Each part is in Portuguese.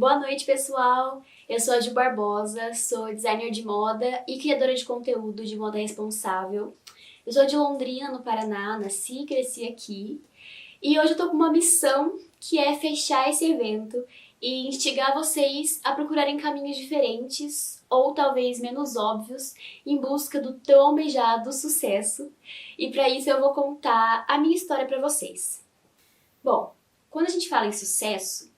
Boa noite, pessoal! Eu sou a Ju Barbosa, sou designer de moda e criadora de conteúdo de moda responsável. Eu sou de Londrina, no Paraná, nasci e cresci aqui. E hoje eu tô com uma missão que é fechar esse evento e instigar vocês a procurarem caminhos diferentes ou talvez menos óbvios em busca do tão almejado sucesso. E para isso eu vou contar a minha história para vocês. Bom, quando a gente fala em sucesso,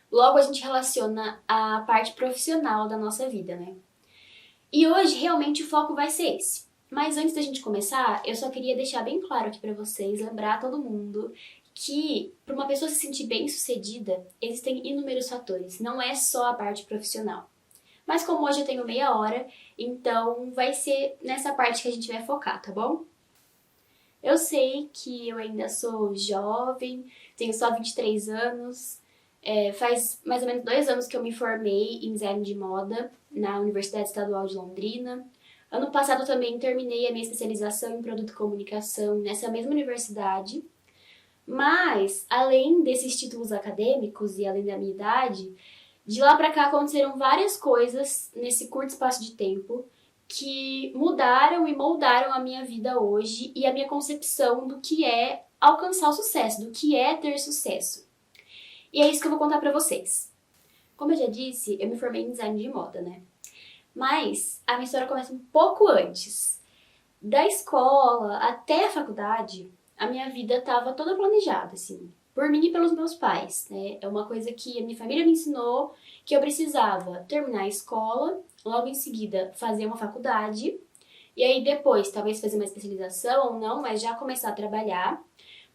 logo a gente relaciona a parte profissional da nossa vida, né? E hoje realmente o foco vai ser esse. Mas antes da gente começar, eu só queria deixar bem claro aqui pra vocês, lembrar a todo mundo que para uma pessoa se sentir bem-sucedida, existem inúmeros fatores, não é só a parte profissional. Mas como hoje eu tenho meia hora, então vai ser nessa parte que a gente vai focar, tá bom? Eu sei que eu ainda sou jovem, tenho só 23 anos. Faz mais ou menos 2 anos que eu me formei em design de moda na Universidade Estadual de Londrina. Ano passado também terminei a minha especialização em produto e comunicação nessa mesma universidade. Mas, além desses títulos acadêmicos e além da minha idade, de lá pra cá aconteceram várias coisas nesse curto espaço de tempo que mudaram e moldaram a minha vida hoje e a minha concepção do que é alcançar o sucesso, do que é ter sucesso. E é isso que eu vou contar pra vocês. Como eu já disse, eu me formei em design de moda, né? Mas a minha história começa um pouco antes. Da escola até a faculdade, a minha vida estava toda planejada, assim, por mim e pelos meus pais, né? É uma coisa que a minha família me ensinou, que eu precisava terminar a escola, logo em seguida fazer uma faculdade, e aí depois talvez fazer uma especialização ou não, mas já começar a trabalhar,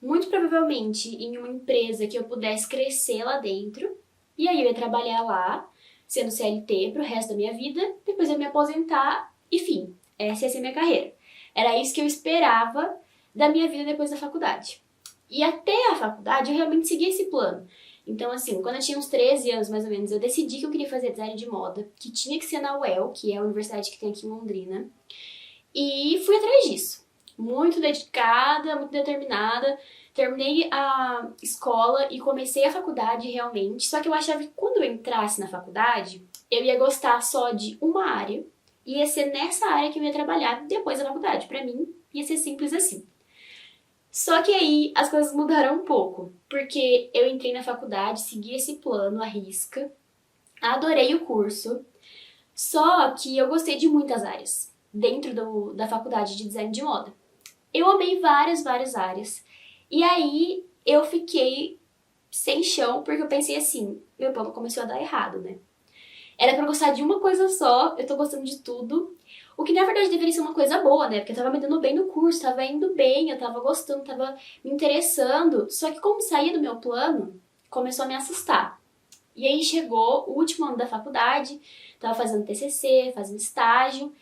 muito provavelmente em uma empresa que eu pudesse crescer lá dentro, e aí eu ia trabalhar lá, sendo CLT pro resto da minha vida, depois eu ia me aposentar, enfim, essa ia ser a minha carreira. Era isso que eu esperava da minha vida depois da faculdade. E até a faculdade eu realmente segui esse plano. Então, assim, quando eu tinha uns 13 anos, mais ou menos, eu decidi que eu queria fazer design de moda, que tinha que ser na UEL, que é a universidade que tem aqui em Londrina, e fui atrás disso. Muito dedicada, muito determinada. Terminei a escola e comecei a faculdade realmente, só que eu achava que quando eu entrasse na faculdade, eu ia gostar só de uma área, e ia ser nessa área que eu ia trabalhar depois da faculdade. Pra mim, ia ser simples assim. Só que aí as coisas mudaram um pouco, porque eu entrei na faculdade, segui esse plano à risca, adorei o curso, só que eu gostei de muitas áreas dentro da faculdade de design de moda. Eu amei várias áreas. E aí eu fiquei sem chão, porque eu pensei assim, meu plano começou a dar errado, né? Era pra eu gostar de uma coisa só, eu tô gostando de tudo. O que na verdade deveria ser uma coisa boa, né? Porque eu tava me dando bem no curso, tava indo bem, eu tava gostando, tava me interessando. Só que como saía do meu plano, começou a me assustar. E aí chegou o último ano da faculdade, tava fazendo TCC, fazendo estágio,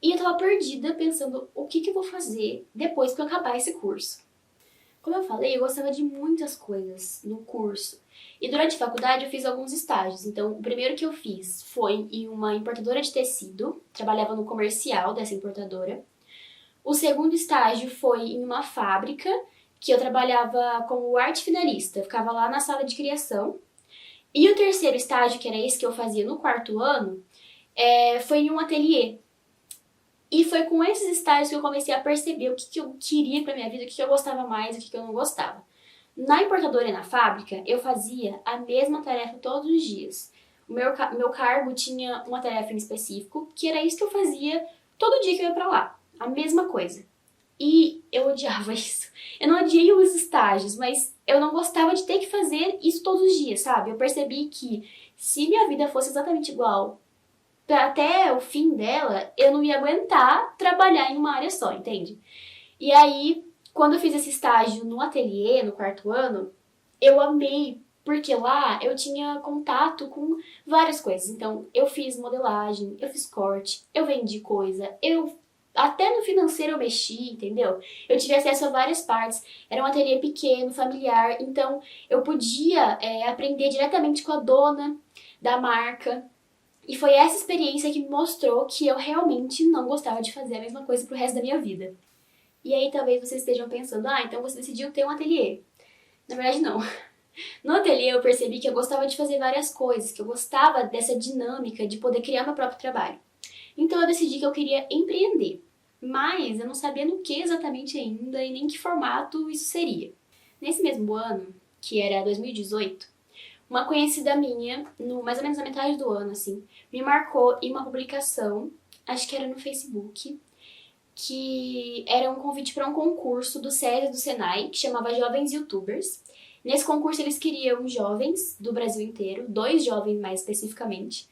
e eu tava perdida pensando o que eu vou fazer depois que eu acabar esse curso. Como eu falei, eu gostava de muitas coisas no curso. E durante a faculdade eu fiz alguns estágios. Então, o primeiro que eu fiz foi em uma importadora de tecido, trabalhava no comercial dessa importadora. O segundo estágio foi em uma fábrica, que eu trabalhava como arte finalista, ficava lá na sala de criação. E o terceiro estágio, que era esse que eu fazia no quarto ano, foi em um ateliê. E foi com esses estágios que eu comecei a perceber o que eu queria pra minha vida, o que eu gostava mais e o que eu não gostava. Na importadora e na fábrica, eu fazia a mesma tarefa todos os dias. O meu cargo tinha uma tarefa em específico, que era isso que eu fazia todo dia que eu ia pra lá. A mesma coisa. E eu odiava isso. Eu não odiei os estágios, mas eu não gostava de ter que fazer isso todos os dias, sabe? Eu percebi que se minha vida fosse exatamente igual até o fim dela, eu não ia aguentar trabalhar em uma área só, entende? E aí, quando eu fiz esse estágio no ateliê, no quarto ano, eu amei, porque lá eu tinha contato com várias coisas. Então, eu fiz modelagem, eu fiz corte, eu vendi coisa, até no financeiro eu mexi, entendeu? Eu tive acesso a várias partes. Era um ateliê pequeno, familiar, então eu podia aprender diretamente com a dona da marca. E foi essa experiência que me mostrou que eu realmente não gostava de fazer a mesma coisa pro resto da minha vida. E aí talvez vocês estejam pensando, então você decidiu ter um ateliê. Na verdade, não. No ateliê eu percebi que eu gostava de fazer várias coisas, que eu gostava dessa dinâmica de poder criar meu próprio trabalho. Então eu decidi que eu queria empreender, mas eu não sabia no que exatamente ainda e nem que formato isso seria. Nesse mesmo ano, que era 2018, uma conhecida minha, no mais ou menos na metade do ano, assim, me marcou em uma publicação, acho que era no Facebook, que era um convite para um concurso do SESI e do Senai, que chamava Jovens Youtubers. Nesse concurso eles queriam jovens do Brasil inteiro, 2 jovens mais especificamente,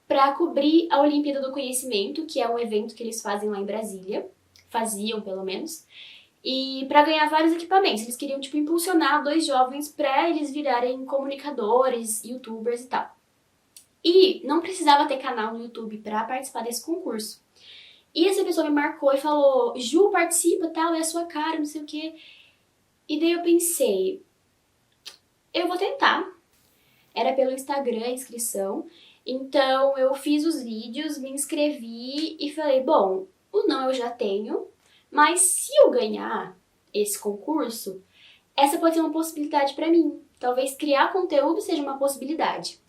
para cobrir a Olimpíada do Conhecimento, que é um evento que eles fazem lá em Brasília, faziam pelo menos, e para ganhar vários equipamentos. Eles queriam tipo impulsionar 2 jovens para eles virarem comunicadores, youtubers e tal. E não precisava ter canal no YouTube para participar desse concurso. E essa pessoa me marcou e falou: Ju, participa, tal, é a sua cara, não sei o quê. E daí eu pensei, eu vou tentar. Era pelo Instagram a inscrição. Então eu fiz os vídeos, me inscrevi e falei, bom, o não eu já tenho, mas se eu ganhar esse concurso, essa pode ser uma possibilidade para mim. Talvez criar conteúdo seja uma possibilidade.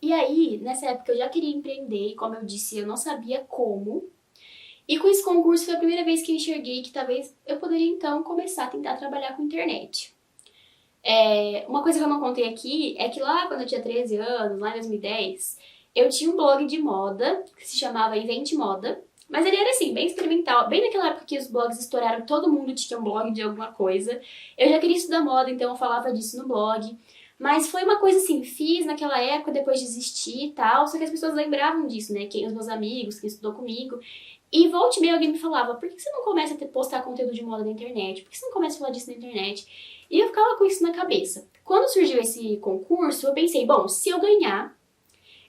E aí, nessa época eu já queria empreender e como eu disse, eu não sabia como. E com esse concurso foi a primeira vez que eu enxerguei que talvez eu poderia então começar a tentar trabalhar com internet. Uma coisa que eu não contei aqui é que lá quando eu tinha 13 anos, lá em 2010, eu tinha um blog de moda que se chamava Invente Moda, mas ele era assim, bem experimental, bem naquela época que os blogs estouraram, todo mundo tinha um blog de alguma coisa. Eu já queria estudar moda, então eu falava disso no blog. Mas foi uma coisa assim, fiz naquela época, depois desisti e tal, só que as pessoas lembravam disso, né? Quem os meus amigos, quem estudou comigo. E volta e meia alguém me falava, por que você não começa a postar conteúdo de moda na internet? Por que você não começa a falar disso na internet? E eu ficava com isso na cabeça. Quando surgiu esse concurso, eu pensei, bom, se eu ganhar,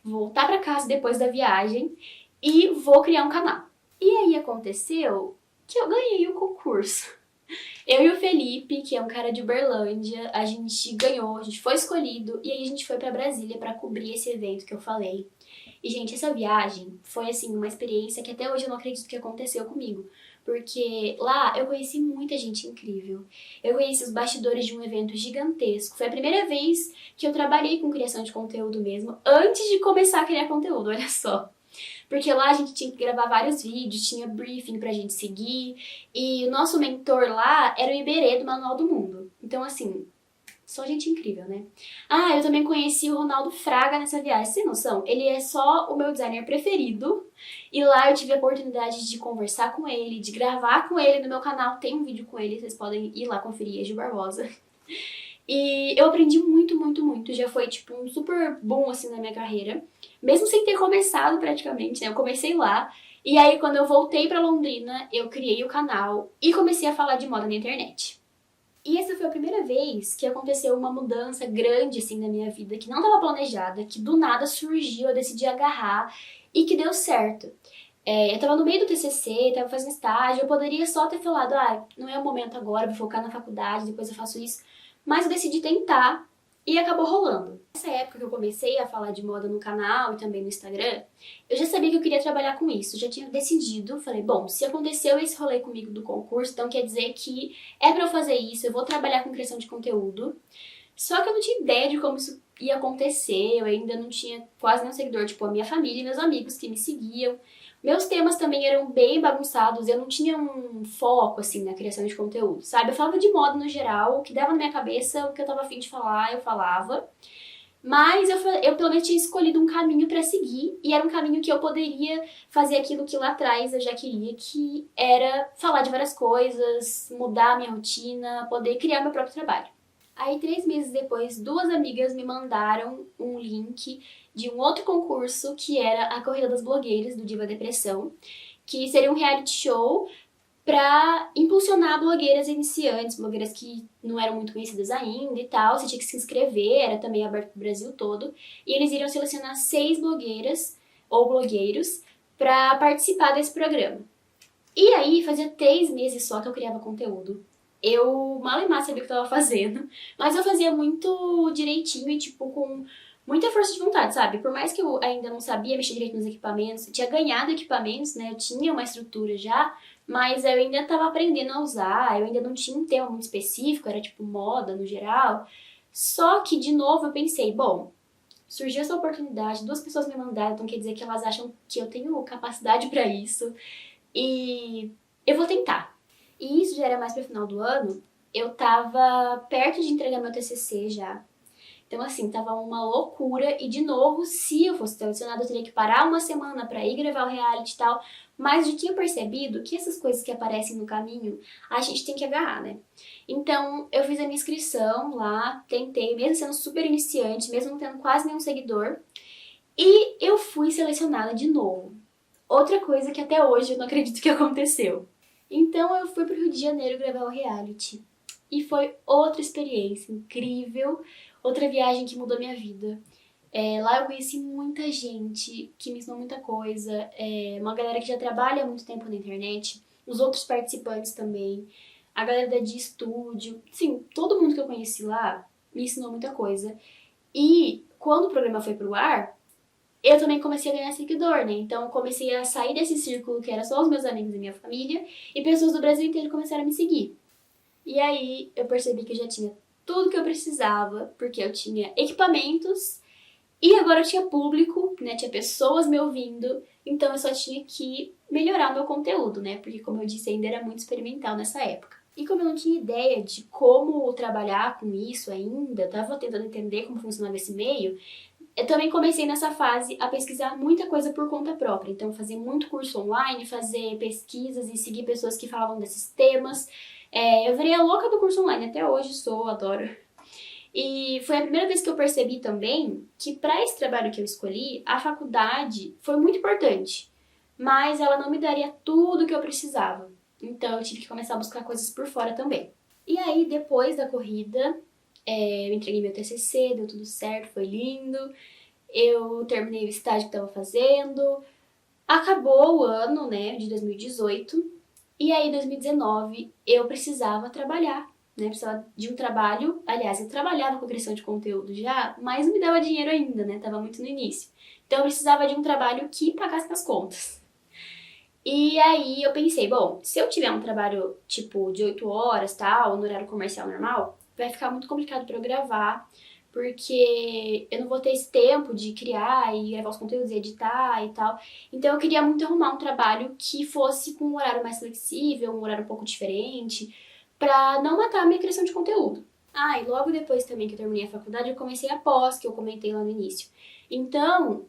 vou voltar pra casa depois da viagem e vou criar um canal. E aí aconteceu que eu ganhei o concurso. Eu e o Felipe, que é um cara de Uberlândia, a gente ganhou, a gente foi escolhido e aí a gente foi pra Brasília pra cobrir esse evento que eu falei. E, gente, essa viagem foi, assim, uma experiência que até hoje eu não acredito que aconteceu comigo. Porque lá eu conheci muita gente incrível. Eu conheci os bastidores de um evento gigantesco. Foi a primeira vez que eu trabalhei com criação de conteúdo mesmo, antes de começar a criar conteúdo, olha só. Porque lá a gente tinha que gravar vários vídeos, tinha briefing pra gente seguir. E o nosso mentor lá era o Iberê do Manual do Mundo. Então, assim, só gente incrível, né? Ah, eu também conheci o Ronaldo Fraga nessa viagem. Sem noção, ele é só o meu designer preferido. E lá eu tive a oportunidade de conversar com ele, de gravar com ele no meu canal. Tem um vídeo com ele, vocês podem ir lá conferir, é Gil Barbosa. E eu aprendi muito, muito, muito. Já foi, tipo, um super boom, assim, na minha carreira. Mesmo sem ter começado, praticamente, né? Eu comecei lá. E aí, quando eu voltei pra Londrina, eu criei o canal e comecei a falar de moda na internet. E essa foi a primeira vez que aconteceu uma mudança grande, assim, na minha vida, que não estava planejada, que do nada surgiu, eu decidi agarrar e que deu certo. Eu tava no meio do TCC, tava fazendo estágio, eu poderia só ter falado, não é o momento agora, vou focar na faculdade, depois eu faço isso. Mas eu decidi tentar e acabou rolando. Nessa época que eu comecei a falar de moda no canal e também no Instagram, eu já sabia que eu queria trabalhar com isso, já tinha decidido, falei, bom, se aconteceu esse rolê comigo do concurso, então quer dizer que é pra eu fazer isso, eu vou trabalhar com criação de conteúdo. Só que eu não tinha ideia de como isso ia acontecer, eu ainda não tinha quase nenhum seguidor, tipo, a minha família e meus amigos que me seguiam. Meus temas também eram bem bagunçados, eu não tinha um foco, assim, na criação de conteúdo, sabe? Eu falava de moda no geral, o que dava na minha cabeça, o que eu tava afim de falar, eu falava. Mas eu pelo menos tinha escolhido um caminho pra seguir, e era um caminho que eu poderia fazer aquilo que lá atrás eu já queria, que era falar de várias coisas, mudar a minha rotina, poder criar meu próprio trabalho. Aí, 3 meses depois, 2 amigas me mandaram um link de um outro concurso que era a Corrida das Blogueiras, do Diva Depressão, que seria um reality show pra impulsionar blogueiras iniciantes, blogueiras que não eram muito conhecidas ainda e tal. Você tinha que se inscrever, era também aberto pro Brasil todo. E eles iriam selecionar 6 blogueiras ou blogueiros pra participar desse programa. E aí, fazia 3 meses só que eu criava conteúdo. Eu mal e mal sabia o que eu tava fazendo, mas eu fazia muito direitinho e, tipo, com muita força de vontade, sabe? Por mais que eu ainda não sabia mexer direito nos equipamentos, eu tinha ganhado equipamentos, né? Eu tinha uma estrutura já, mas eu ainda tava aprendendo a usar, eu ainda não tinha um tema muito específico, era tipo moda no geral. Só que, de novo, eu pensei, bom, surgiu essa oportunidade, 2 pessoas me mandaram, então quer dizer que elas acham que eu tenho capacidade pra isso. E eu vou tentar. E isso já era mais pro final do ano. Eu tava perto de entregar meu TCC já. Então, assim, tava uma loucura. E, de novo, se eu fosse selecionada, eu teria que parar uma semana pra ir gravar o reality e tal. Mas eu tinha percebido que essas coisas que aparecem no caminho, a gente tem que agarrar, né? Então, eu fiz a minha inscrição lá, tentei, mesmo sendo super iniciante, mesmo não tendo quase nenhum seguidor. E eu fui selecionada de novo. Outra coisa que até hoje eu não acredito que aconteceu. Então eu fui pro Rio de Janeiro gravar o reality. E foi outra experiência incrível, outra viagem que mudou minha vida. Lá eu conheci muita gente que me ensinou muita coisa, uma galera que já trabalha há muito tempo na internet, os outros participantes também, a galera de estúdio, sim, todo mundo que eu conheci lá me ensinou muita coisa. E quando o programa foi pro ar, eu também comecei a ganhar seguidor, né? Então eu comecei a sair desse círculo que era só os meus amigos e minha família, e pessoas do Brasil inteiro começaram a me seguir. E aí eu percebi que eu já tinha tudo que eu precisava, porque eu tinha equipamentos e agora eu tinha público, né? Tinha pessoas me ouvindo, então eu só tinha que melhorar o meu conteúdo, né? Porque, como eu disse, ainda era muito experimental nessa época. E como eu não tinha ideia de como trabalhar com isso ainda, tava tentando entender como funcionava esse meio, eu também comecei nessa fase a pesquisar muita coisa por conta própria. Então, fazer muito curso online, fazer pesquisas e seguir pessoas que falavam desses temas. Eu virei a louca do curso online, até hoje sou, adoro. E foi a primeira vez que eu percebi também que para esse trabalho que eu escolhi, a faculdade foi muito importante, mas ela não me daria tudo que eu precisava. Então eu tive que começar a buscar coisas por fora também. E aí, depois da corrida, eu entreguei meu TCC, deu tudo certo, foi lindo. Eu terminei o estágio que estava fazendo. Acabou o ano, né, de 2018. E aí, em 2019, eu precisava trabalhar, né? Precisava de um trabalho. Aliás, eu trabalhava com criação de conteúdo já, mas não me dava dinheiro ainda, né? Tava muito no início. Então, eu precisava de um trabalho que pagasse as contas. E aí, eu pensei, bom, se eu tiver um trabalho, tipo, de 8 horas, tal, no horário comercial normal, vai ficar muito complicado para eu gravar, porque eu não vou ter esse tempo de criar e gravar os conteúdos e editar e tal. Então eu queria muito arrumar um trabalho que fosse com um horário mais flexível, um horário um pouco diferente, pra não matar a minha criação de conteúdo. Ah, e logo depois também que eu terminei a faculdade, eu comecei a pós, que eu comentei lá no início. Então,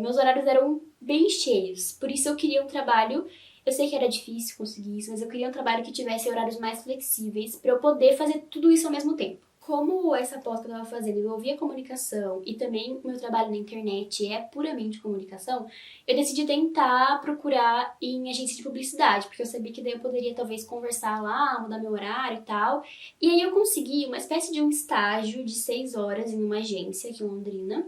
meus horários eram bem cheios, por isso eu queria um trabalho. Eu sei que era difícil conseguir isso, mas eu queria um trabalho que tivesse horários mais flexíveis para eu poder fazer tudo isso ao mesmo tempo. Como essa pós que eu estava fazendo envolvia comunicação e também o meu trabalho na internet é puramente comunicação, eu decidi tentar procurar em agência de publicidade, porque eu sabia que daí eu poderia talvez conversar lá, mudar meu horário e tal. E aí eu consegui uma espécie de um estágio de 6 horas em uma agência aqui em Londrina.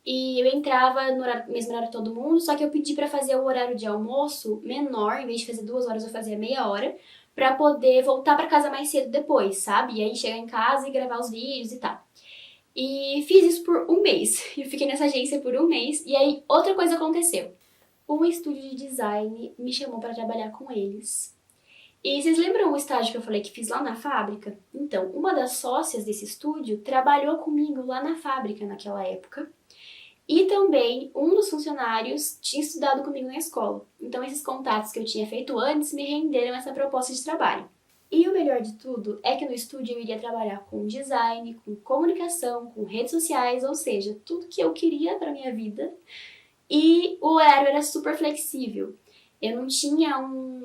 E eu entrava no mesmo horário que todo mundo, só que eu pedi pra fazer o horário de almoço menor, em vez de fazer 2 horas, eu fazia meia hora, pra poder voltar pra casa mais cedo depois, sabe? E aí chegar em casa e gravar os vídeos e tal. E fiz isso por um mês. Eu fiquei nessa agência por um mês, e aí outra coisa aconteceu. Um estúdio de design me chamou pra trabalhar com eles. E vocês lembram o estágio que eu falei que fiz lá na fábrica? Então, uma das sócias desse estúdio trabalhou comigo lá na fábrica naquela época. E também, um dos funcionários tinha estudado comigo na escola. Então, esses contatos que eu tinha feito antes me renderam essa proposta de trabalho. E o melhor de tudo é que no estúdio eu iria trabalhar com design, com comunicação, com redes sociais, ou seja, tudo que eu queria para minha vida. E o horário era super flexível. Eu não tinha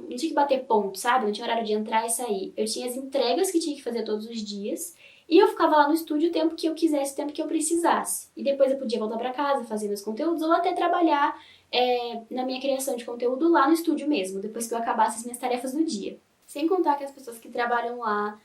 que bater ponto, sabe? Não tinha horário de entrar e sair. Eu tinha as entregas que tinha que fazer todos os dias. E eu ficava lá no estúdio o tempo que eu quisesse, o tempo que eu precisasse. E depois eu podia voltar pra casa, fazer meus conteúdos, ou até trabalhar na minha criação de conteúdo lá no estúdio mesmo, depois que eu acabasse as minhas tarefas do dia. Sem contar que as pessoas que trabalham lá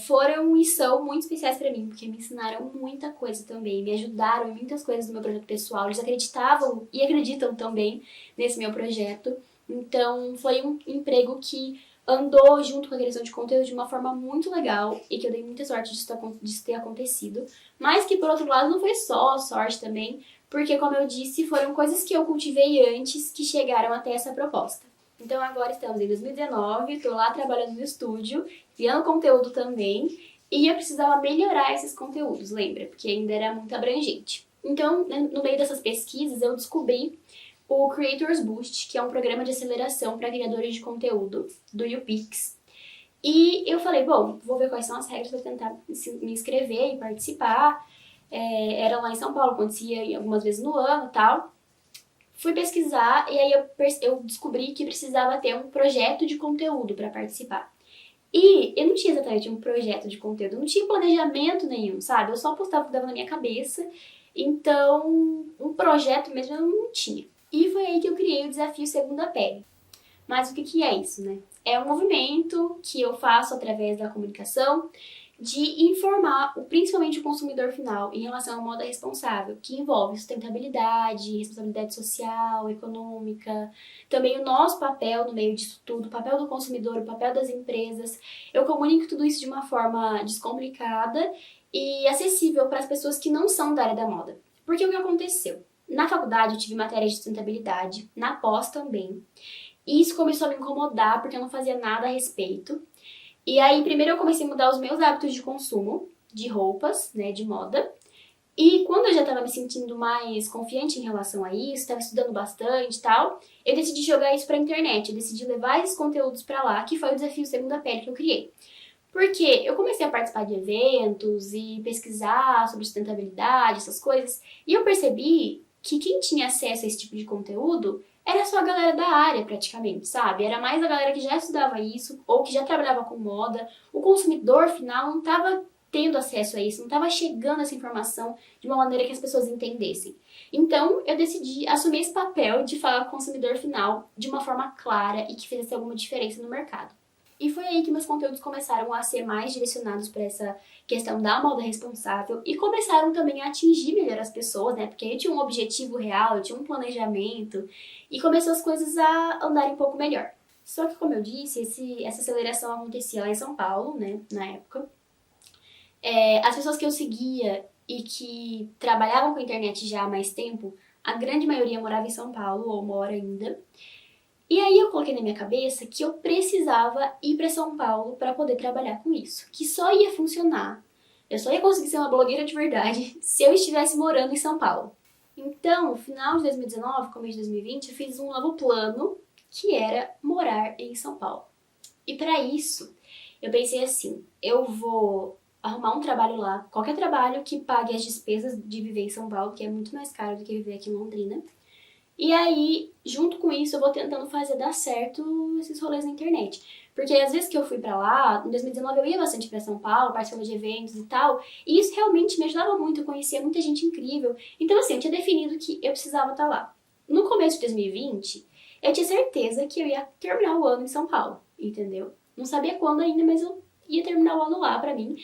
foram e são muito especiais pra mim, porque me ensinaram muita coisa também, me ajudaram em muitas coisas do meu projeto pessoal, eles acreditavam e acreditam também nesse meu projeto. Então foi um emprego que andou junto com a criação de conteúdo de uma forma muito legal e que eu dei muita sorte disso ter acontecido. Mas que, por outro lado, não foi só sorte também, porque, como eu disse, foram coisas que eu cultivei antes que chegaram até essa proposta. Então agora estamos em 2019, tô lá trabalhando no estúdio, criando conteúdo também, E eu precisava melhorar esses conteúdos, lembra? Porque ainda era muito abrangente. Então, no meio dessas pesquisas, eu descobri o Creators Boost, que é um programa de aceleração para criadores de conteúdo do YouPix. E eu falei, bom, vou ver quais são as regras para tentar me inscrever e participar. Era lá em São Paulo, acontecia algumas vezes no ano e tal. Fui pesquisar e aí eu descobri que precisava ter um projeto de conteúdo para participar. E eu não tinha exatamente um projeto de conteúdo, eu não tinha planejamento nenhum, sabe? Eu só postava o que dava na minha cabeça, então um projeto mesmo eu não tinha. E foi aí que eu criei o Desafio Segunda Pele. Mas o que é isso, né? É um movimento que eu faço através da comunicação de informar principalmente o consumidor final em relação à moda responsável, que envolve sustentabilidade, responsabilidade social, econômica, também o nosso papel no meio disso tudo, o papel do consumidor, o papel das empresas. Eu comunico tudo isso de uma forma descomplicada e acessível para as pessoas que não são da área da moda. Porque o que aconteceu? Na faculdade eu tive matéria de sustentabilidade, na pós também, e isso começou a me incomodar porque eu não fazia nada a respeito. E aí, primeiro eu comecei a mudar os meus hábitos de consumo, de roupas, né, de moda. E quando eu já estava me sentindo mais confiante em relação a isso, estava estudando bastante e tal, eu decidi jogar isso pra internet, eu decidi levar esses conteúdos pra lá, que foi o Desafio Segunda Pele que eu criei. Porque eu comecei a participar de eventos e pesquisar sobre sustentabilidade, essas coisas, e eu percebi que quem tinha acesso a esse tipo de conteúdo era só a galera da área, praticamente, sabe? Era mais a galera que já estudava isso ou que já trabalhava com moda. O consumidor final não estava tendo acesso a isso, não estava chegando essa informação de uma maneira que as pessoas entendessem. Então, eu decidi assumir esse papel de falar com o consumidor final de uma forma clara e que fizesse alguma diferença no mercado. E foi aí que meus conteúdos começaram a ser mais direcionados para essa questão da moda responsável e começaram também a atingir melhor as pessoas, né? Porque eu tinha um objetivo real, eu tinha um planejamento e começou as coisas a andarem um pouco melhor. Só que, como eu disse, essa aceleração acontecia lá em São Paulo, né? Na época. As pessoas que eu seguia e que trabalhavam com a internet já há mais tempo, a grande maioria morava em São Paulo ou mora ainda. E aí eu coloquei na minha cabeça que eu precisava ir para São Paulo para poder trabalhar com isso, que só ia funcionar, eu só ia conseguir ser uma blogueira de verdade se eu estivesse morando em São Paulo. Então, no final de 2019, começo de 2020, eu fiz um novo plano, que era morar em São Paulo. E para isso, eu pensei assim, eu vou arrumar um trabalho lá, qualquer trabalho que pague as despesas de viver em São Paulo, que é muito mais caro do que viver aqui em Londrina. E aí, junto com isso, eu vou tentando fazer dar certo esses rolês na internet. Porque às vezes que eu fui pra lá, em 2019 eu ia bastante pra São Paulo, participava de eventos e tal, e isso realmente me ajudava muito, eu conhecia muita gente incrível. Então assim, eu tinha definido que eu precisava estar lá. No começo de 2020, eu tinha certeza que eu ia terminar o ano em São Paulo, entendeu? Não sabia quando ainda, mas eu ia terminar o ano lá pra mim.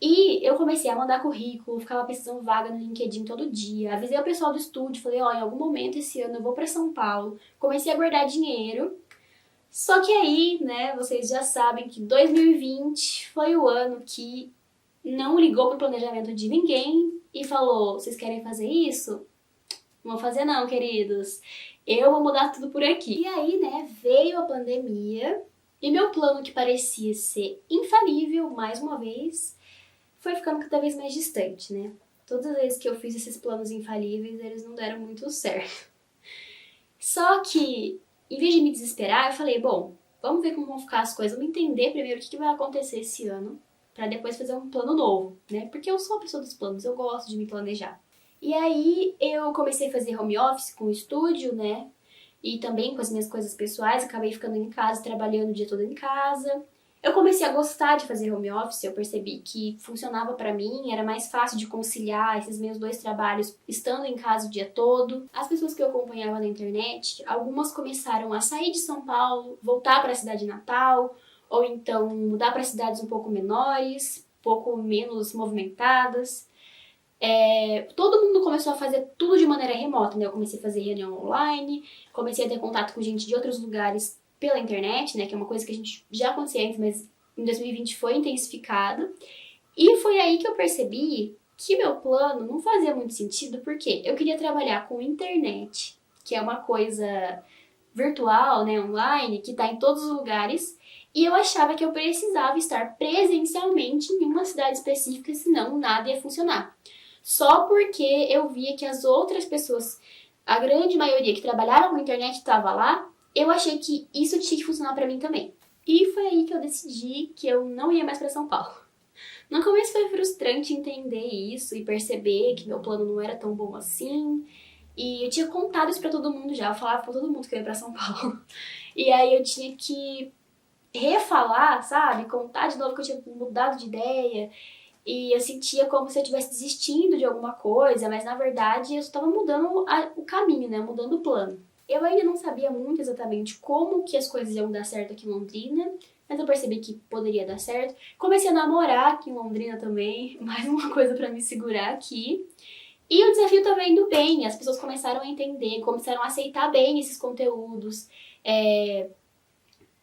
E eu comecei a mandar currículo, ficava pesquisando vaga no LinkedIn todo dia. Avisei o pessoal do estúdio, falei, ó, em algum momento esse ano eu vou pra São Paulo. Comecei a guardar dinheiro. Só que aí, né, vocês já sabem que 2020 foi o ano que não ligou pro planejamento de ninguém e falou, vocês querem fazer isso? Não vou fazer não, queridos. Eu vou mudar tudo por aqui. E aí, né, veio a pandemia e meu plano que parecia ser infalível, mais uma vez, foi ficando cada vez mais distante, né? Todas as vezes que eu fiz esses planos infalíveis, eles não deram muito certo. Só que, em vez de me desesperar, eu falei, bom, vamos ver como vão ficar as coisas, vamos entender primeiro o que vai acontecer esse ano, pra depois fazer um plano novo, né? Porque eu sou a pessoa dos planos, eu gosto de me planejar. E aí, eu comecei a fazer home office com o estúdio, né? E também com as minhas coisas pessoais, acabei ficando em casa, trabalhando o dia todo em casa. Eu comecei a gostar de fazer home office, eu percebi que funcionava pra mim, era mais fácil de conciliar esses meus dois trabalhos estando em casa o dia todo. As pessoas que eu acompanhava na internet, algumas começaram a sair de São Paulo, voltar para a cidade natal, ou então mudar para cidades um pouco menores, um pouco menos movimentadas. Todo mundo começou a fazer tudo de maneira remota, né? Eu comecei a fazer reunião online, comecei a ter contato com gente de outros lugares pela internet, né, que é uma coisa que a gente já acontecia antes, mas em 2020 foi intensificado. E foi aí que eu percebi que meu plano não fazia muito sentido, porque eu queria trabalhar com internet, que é uma coisa virtual, né, online, que está em todos os lugares, E eu achava que eu precisava estar presencialmente em uma cidade específica, senão nada ia funcionar. Só porque eu via que as outras pessoas, a grande maioria que trabalhava com internet estava lá, eu achei que isso tinha que funcionar pra mim também. E foi aí que eu decidi que eu não ia mais pra São Paulo. No começo foi frustrante entender isso e perceber que meu plano não era tão bom assim. E eu tinha contado isso pra todo mundo já, eu falava pra todo mundo que eu ia pra São Paulo. E aí eu tinha que refalar, sabe? Contar de novo que eu tinha mudado de ideia. E eu sentia como se eu estivesse desistindo de alguma coisa, mas na verdade eu só estava mudando o caminho, né? Mudando o plano. Eu ainda não sabia muito exatamente como que as coisas iam dar certo aqui em Londrina, mas eu percebi que poderia dar certo. Comecei a namorar aqui em Londrina também, mais uma coisa pra me segurar aqui. E o desafio também indo bem, as pessoas começaram a entender, começaram a aceitar bem esses conteúdos.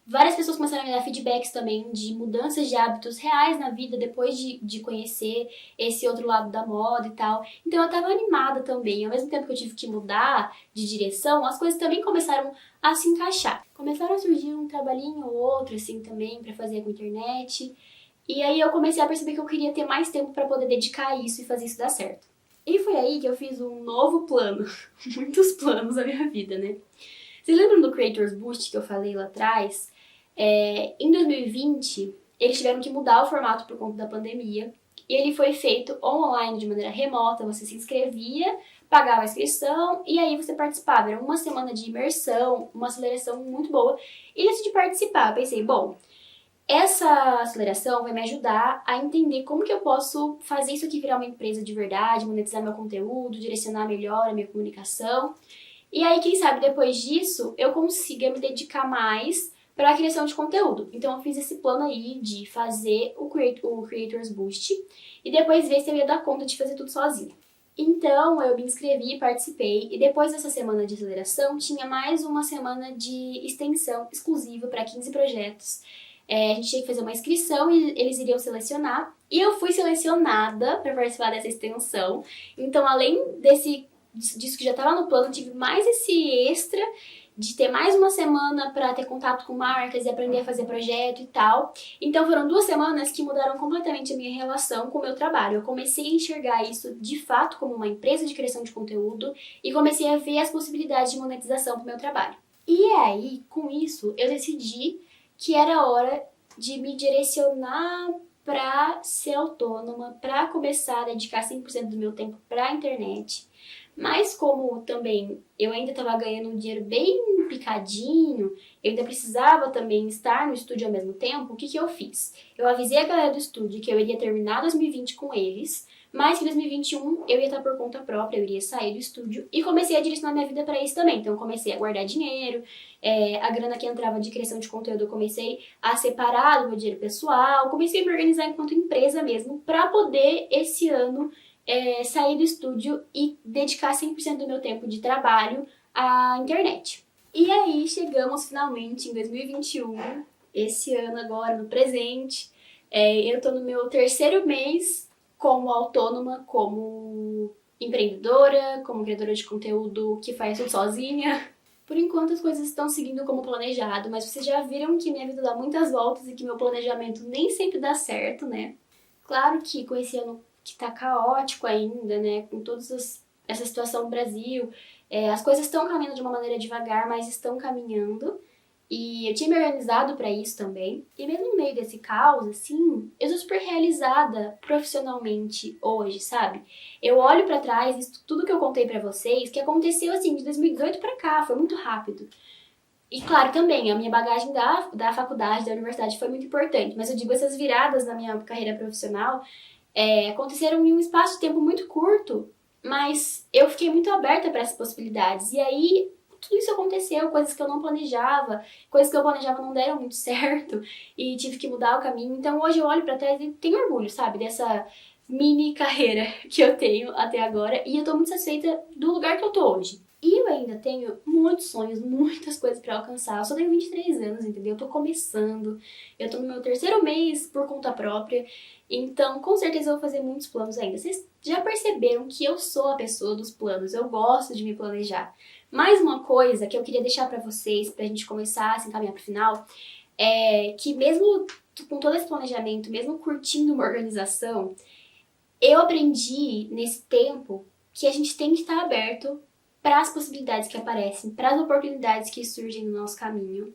Várias pessoas começaram a me dar feedbacks também de mudanças de hábitos reais na vida depois de conhecer esse outro lado da moda e tal. Então eu tava animada também. Ao mesmo tempo que eu tive que mudar de direção, as coisas também começaram a se encaixar. Começaram a surgir um trabalhinho ou outro, assim, também pra fazer com internet. E aí eu comecei a perceber que eu queria ter mais tempo pra poder dedicar a isso e fazer isso dar certo. E foi aí que eu fiz um novo plano. Muitos planos na minha vida, né? Vocês lembram do Creators Boost que eu falei lá atrás? Em 2020, eles tiveram que mudar o formato por conta da pandemia. E ele foi feito online, de maneira remota. Você se inscrevia, pagava a inscrição e aí você participava. Era uma semana de imersão, uma aceleração muito boa. E antes de participar, eu pensei, bom, essa aceleração vai me ajudar a entender como que eu posso fazer isso aqui virar uma empresa de verdade, monetizar meu conteúdo, direcionar melhor a minha comunicação. E aí, quem sabe, depois disso, eu consiga me dedicar mais para a criação de conteúdo. Então, eu fiz esse plano aí de fazer o Creators Boost e depois ver se eu ia dar conta de fazer tudo sozinha. Então, eu me inscrevi, participei, e depois dessa semana de aceleração, tinha mais uma semana de extensão exclusiva para 15 projetos. A gente tinha que fazer uma inscrição e eles iriam selecionar. E eu fui selecionada para participar dessa extensão. Então, além disso que já estava no plano, tive mais esse extra de ter mais uma semana para ter contato com marcas e aprender a fazer projeto e tal. Então foram 2 semanas que mudaram completamente a minha relação com o meu trabalho. Eu comecei a enxergar isso de fato como uma empresa de criação de conteúdo e comecei a ver as possibilidades de monetização para o meu trabalho. E aí, com isso, eu decidi que era hora de me direcionar para ser autônoma, para começar a dedicar 100% do meu tempo para a internet. Mas como também eu ainda estava ganhando um dinheiro bem picadinho, eu ainda precisava também estar no estúdio ao mesmo tempo, o que eu fiz? Eu avisei a galera do estúdio que eu iria terminar 2020 com eles, mas que em 2021 eu ia estar por conta própria, eu iria sair do estúdio e comecei a direcionar minha vida para isso também. Então eu comecei a guardar dinheiro, a grana que entrava de criação de conteúdo eu comecei a separar do meu dinheiro pessoal, comecei a me organizar enquanto empresa mesmo para poder esse ano sair do estúdio e dedicar 100% do meu tempo de trabalho à internet. E aí chegamos finalmente em 2021, esse ano agora, no presente. Eu tô no meu 3º mês como autônoma, como empreendedora, como criadora de conteúdo que faz tudo sozinha. Por enquanto as coisas estão seguindo como planejado, mas vocês já viram que minha vida dá muitas voltas e que meu planejamento nem sempre dá certo, né? Claro que com esse ano que tá caótico ainda, né, com toda essa situação no Brasil, as coisas estão caminhando de uma maneira devagar, mas estão caminhando. E eu tinha me organizado para isso também. E mesmo no meio desse caos, assim, eu tô super realizada profissionalmente hoje, sabe? Eu olho para trás, isso tudo que eu contei para vocês, que aconteceu assim de 2018 para cá, foi muito rápido. E claro, também, a minha bagagem da faculdade, da universidade foi muito importante, mas eu digo essas viradas na minha carreira profissional aconteceram em um espaço de tempo muito curto, mas eu fiquei muito aberta para essas possibilidades. E aí, tudo isso aconteceu, coisas que eu não planejava, coisas que eu planejava não deram muito certo, e tive que mudar o caminho. Então hoje eu olho para trás e tenho orgulho, sabe, dessa mini carreira que eu tenho até agora, e eu tô muito satisfeita do lugar que eu tô hoje. E eu ainda tenho muitos sonhos, muitas coisas pra alcançar. Eu só tenho 23 anos, entendeu? Eu tô começando, eu tô no meu 3º mês por conta própria, então com certeza eu vou fazer muitos planos ainda. Vocês já perceberam que eu sou a pessoa dos planos, eu gosto de me planejar. Mais uma coisa que eu queria deixar pra vocês, pra gente começar a se encaminhar pro final, que mesmo com todo esse planejamento, mesmo curtindo uma organização, eu aprendi nesse tempo que a gente tem que estar aberto para as possibilidades que aparecem, para as oportunidades que surgem no nosso caminho.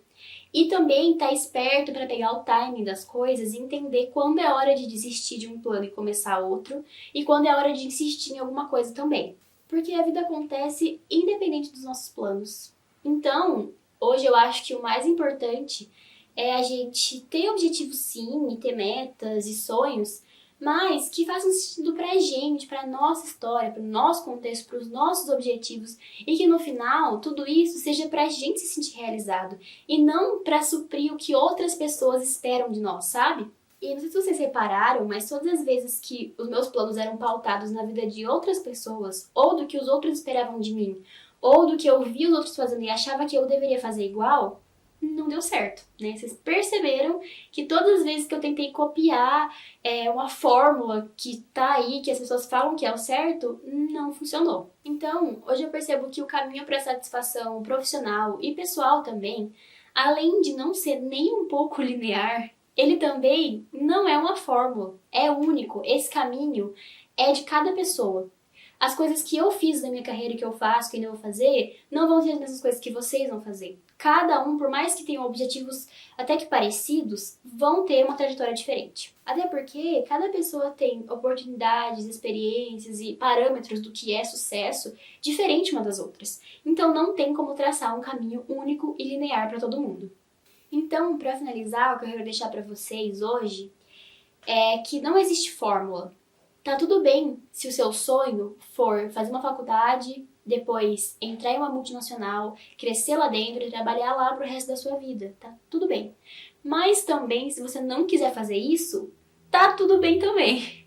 E também estar esperto para pegar o timing das coisas e entender quando é hora de desistir de um plano e começar outro, e quando é hora de insistir em alguma coisa também. Porque a vida acontece independente dos nossos planos. Então, hoje eu acho que o mais importante é a gente ter objetivos sim, e ter metas e sonhos, mas que façam sentido pra gente, pra nossa história, pro nosso contexto, pros nossos objetivos, e que no final tudo isso seja pra gente se sentir realizado e não pra suprir o que outras pessoas esperam de nós, sabe? E não sei se vocês repararam, mas todas as vezes que os meus planos eram pautados na vida de outras pessoas, ou do que os outros esperavam de mim, ou do que eu vi os outros fazendo e achava que eu deveria fazer igual, não deu certo, né? Vocês perceberam que todas as vezes que eu tentei copiar uma fórmula que tá aí, que as pessoas falam que é o certo, não funcionou. Então, hoje eu percebo que o caminho para satisfação profissional e pessoal também, além de não ser nem um pouco linear, ele também não é uma fórmula, é único. Esse caminho é de cada pessoa. As coisas que eu fiz na minha carreira e que eu faço, que ainda vou fazer, não vão ser as mesmas coisas que vocês vão fazer. Cada um, por mais que tenham objetivos até que parecidos, vão ter uma trajetória diferente. Até porque cada pessoa tem oportunidades, experiências e parâmetros do que é sucesso diferente uma das outras. Então não tem como traçar um caminho único e linear para todo mundo. Então, para finalizar, o que eu quero deixar para vocês hoje é que não existe fórmula. Tá tudo bem se o seu sonho for fazer uma faculdade, depois entrar em uma multinacional, crescer lá dentro e trabalhar lá pro resto da sua vida. Tá tudo bem. Mas também, se você não quiser fazer isso, tá tudo bem também.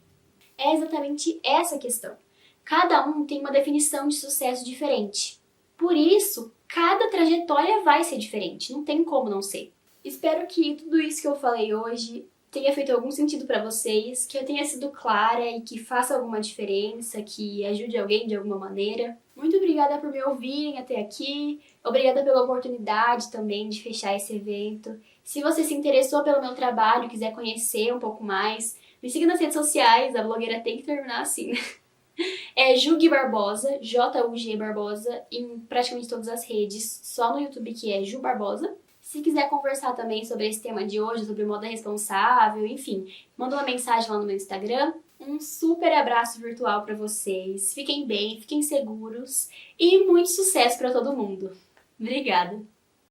É exatamente essa a questão. Cada um tem uma definição de sucesso diferente. Por isso, cada trajetória vai ser diferente, não tem como não ser. Espero que tudo isso que eu falei hoje tenha feito algum sentido para vocês, que eu tenha sido clara e que faça alguma diferença, que ajude alguém de alguma maneira. Muito obrigada por me ouvirem até aqui, obrigada pela oportunidade também de fechar esse evento. Se você se interessou pelo meu trabalho, quiser conhecer um pouco mais, me siga nas redes sociais, a blogueira tem que terminar assim, né? É Jug Barbosa, J-U-G Barbosa, em praticamente todas as redes, só no YouTube que é Ju Barbosa. Se quiser conversar também sobre esse tema de hoje, sobre moda responsável, enfim, manda uma mensagem lá no meu Instagram. Um super abraço virtual para vocês. Fiquem bem, fiquem seguros e muito sucesso para todo mundo. Obrigada!